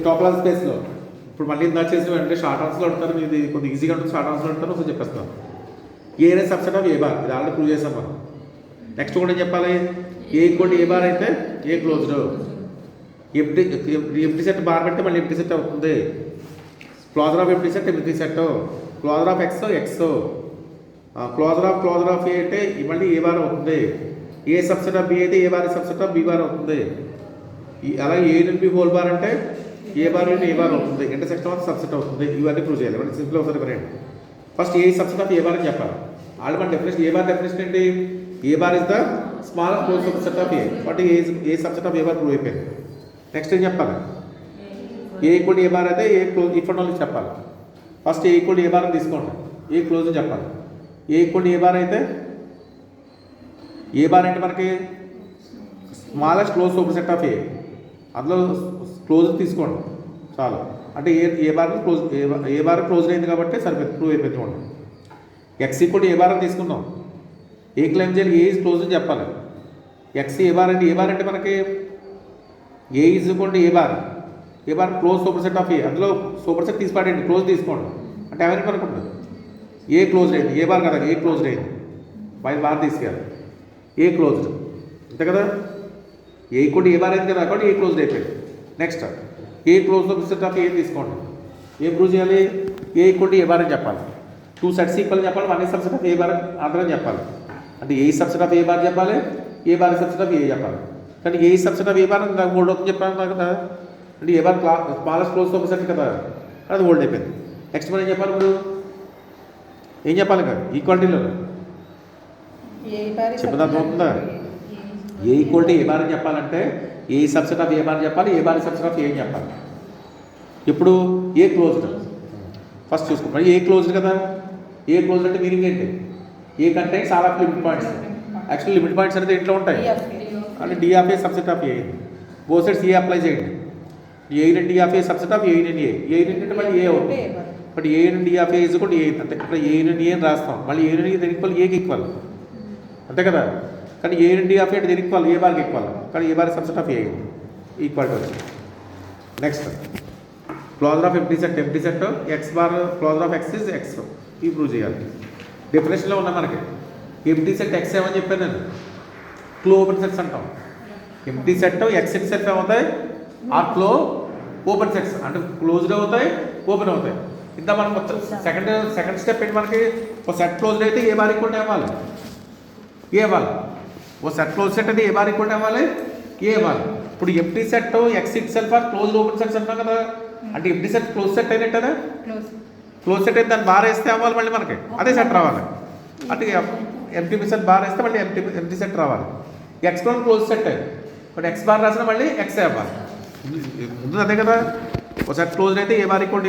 టోపలాజీ స్పేస్లో ఇప్పుడు మళ్ళీ ఇందా చేసిన వెంటనే షార్ట్ ఆన్సర్లో అడుగుతారు. ఇది కొద్దిగా ఈజీగా ఉంటుంది. షార్ట్ ఆన్సర్లో అడుగుతారు. ఒకసారి చెప్పేస్తాను. ఏ అనేది సబ్సెట్ ఆఫ్ ఏ బార్. ఇది ఆల్రెడీ ప్రూవ్ చేసాం మనం. నెక్స్ట్ కూడా ఏం చెప్పాలి? A equal to A bar అయితే A closed. Empty set bar పెడితే మళ్ళీ ఎంప్టీ సెట్ అవుతుంది. Closure of empty set empty set. Closure of X X. Closure of A అంటే మళ్ళీ ఏ బార్ అవుతుంది. ఏ సబ్సెట్ ఆఫ్ బి అయితే A bar subset of B bar అవుతుంది. అలాగే ఏ నుండి బి హోల్ బార్ అంటే ఏ బార్ నుండి ఏ బార్ అవుతుంది. ఇంటర్సెక్షన్ ఆఫ్ సబ్సెట్ అవుతుంది. ఇవన్నీ ప్రూవ్ చేయాలి. ఇవన్నీ సింపుల్ ఒకసారి రండి. First A subset of A bar అని చెప్పాలి. ఆల్రెడీ మన డెఫినేషన్ ఏ బార్ డెఫినేషన్ ఏంటి? A bar is the small closed subset of A. But A subset of A bar prove అయిపోయింది. నెక్స్ట్ ఏం చెప్పాలి? ఏ ఈక్వల్ ఏ బార్ అయితే ఏ close if అని చెప్పాలి. ఫస్ట్ ఏ ఈక్వల్ ఏ బార్ అని తీసుకోండి. ఏ క్లోజ్ అని చెప్పాలి. ఏ ఈక్వల్ ఏ బార్ అయితే ఏ బార్ అంటే మనకి smallest close superset of A. అందులో క్లోజ్ తీసుకోండి చాలు. అంటే A bar closed A bar closed అయింది కాబట్టి సరిపోయింది. ప్రూవ్ అయిపోయింది. చూడండి. ఎక్స్ ఈక్వల్ ఏ బార్ అని తీసుకుందాం. ఏ క్లైమ్ చేయాలి? ఏ ఈజ్ క్లోజ్ అని చెప్పాలి. ఎక్స్ ఏ బార్ అంటే మనకి A is equal to A bar closed superset of A. అందులో సూపర్ సెట్ తీసి పడండి. క్లోజ్ తీసుకోండి. అంటే ఎవరికి అనుకుంటుంది? ఏ క్లోజ్ అయింది. ఏ బార్ కదా ఏ క్లోజ్ అయింది. బార్ తీసుకెళ్ళాలి. ఏ క్లోజ్డ్ అంతే కదా. ఏ ఈక్వల్ ఏ బార్ అయింది కదా కాబట్టి ఏ క్లోజ్డ్ అయిపోయింది. Next A closed superset of A తీసుకోండి. ఏ ప్రూవ్ చేయాలి? ఏ ఈక్వల్ ఏ బార్ అని చెప్పాలి. 2 సెట్స్ ఈక్వల్ చెప్పాలి. 1 సబ్సెట్ ఆఫ్ ఏ బార్ అందరం చెప్పాలి. అంటే A subset of A bar చెప్పాలి. A bar subset of A చెప్పాలి. కానీ A subset of A bar నాకు ఓల్డ్ అవుతుంది చెప్పాను కదా. అంటే A bar smallest close superset కదా అది ఓల్డ్ అయిపోయింది. నెక్స్ట్ మనం ఏం చెప్పాలి? ఇప్పుడు ఏం చెప్పాలి కదా ఈక్వాలిటీలో చెప్పదా అవుతుందా? ఏ ఈక్వల్ టు ఏ బార్ అని చెప్పాలంటే ఏ సబ్సెట్ ఆఫ్ ఏ బార్ చెప్పాలి. ఏ బార్ సబ్సెట్ ఆఫ్ ఏ అని చెప్పాలి. ఇప్పుడు ఏ క్లోజ్డ్ ఫస్ట్ చూసుకుంటాం. ఏ క్లోజ్డ్ కదా. ఏ క్లోజ్డ్ అంటే మీనింగ్ ఏంటి? A contains all of limit points. Actual limit points అనేది ఇంట్లో ఉంటాయి. అంటే D of A subset of A. Both sides A apply చేయండి. ఏ నుండి D of A subset of A నుండి ఏ నుండి అంటే మళ్ళీ ఏ అవుతుంది. బట్ ఏ నుండి డి ఆఫ్ ఏ కూడా ఏ అంటే ఇక్కడ ఏ నుండి ఏ అని రాస్తాం. మళ్ళీ ఏ నుండి దేనికి ఈక్వల్ ఏకి ఈక్వల్ అంతే కదా. కానీ ఏ నుండి ఆఫ్ ఏ దేనికి ఈక్వల్ ఏ బార్కి ఈక్వల్. కానీ A bar subset of A equal to వచ్చింది. Next closure of empty set X bar closure of X is X. ఈ ప్రూవ్ చేయాలి. డెఫినేషన్లో ఉన్నా మనకి ఎంప్టీ సెట్ ఎక్స్ ఏమని చెప్పాను నేను. క్లో ఓపెన్ సెట్స్ అంటాం. Empty set X it set ఏమవుతాయి? ఆ క్లో ఓపెన్ సెట్స్ అంటే క్లోజ్డ్ అవుతాయి ఓపెన్ అవుతాయి. ఇంత మనం సెకండ్ స్టెప్ ఏంటి మనకి? ఒక సెట్ క్లోజ్డ్ అయితే ఏ బార్ ఈక్వల్ అవ్వాలి A bar. Oh set close set అయితే ఏ బార్ ఈక్వల్ అవ్వాలి ఏ బార్. ఇప్పుడు empty set X itself are closed open sets అంటాం కదా. అంటే ఎంప్టీ సెట్ క్లోజ్ సెట్ అయినట్టేనా? క్లోజ్ సెట్ అయితే దాన్ని బార్ వేస్తే అవ్వాలి మళ్ళీ మనకి అదే సెట్ రావాలి. అంటే ఎంప్టీ సెట్ బార్ వేస్తే మళ్ళీ ఎంప్టీ సెట్ రావాలి. X close set but X bar రాసిన మళ్ళీ ఎక్స్ అవ్వాలి. ముందు అదే కదా. ఒక సెట్ క్లోజ్ అయితే ఏ బార్ ఈక్వల్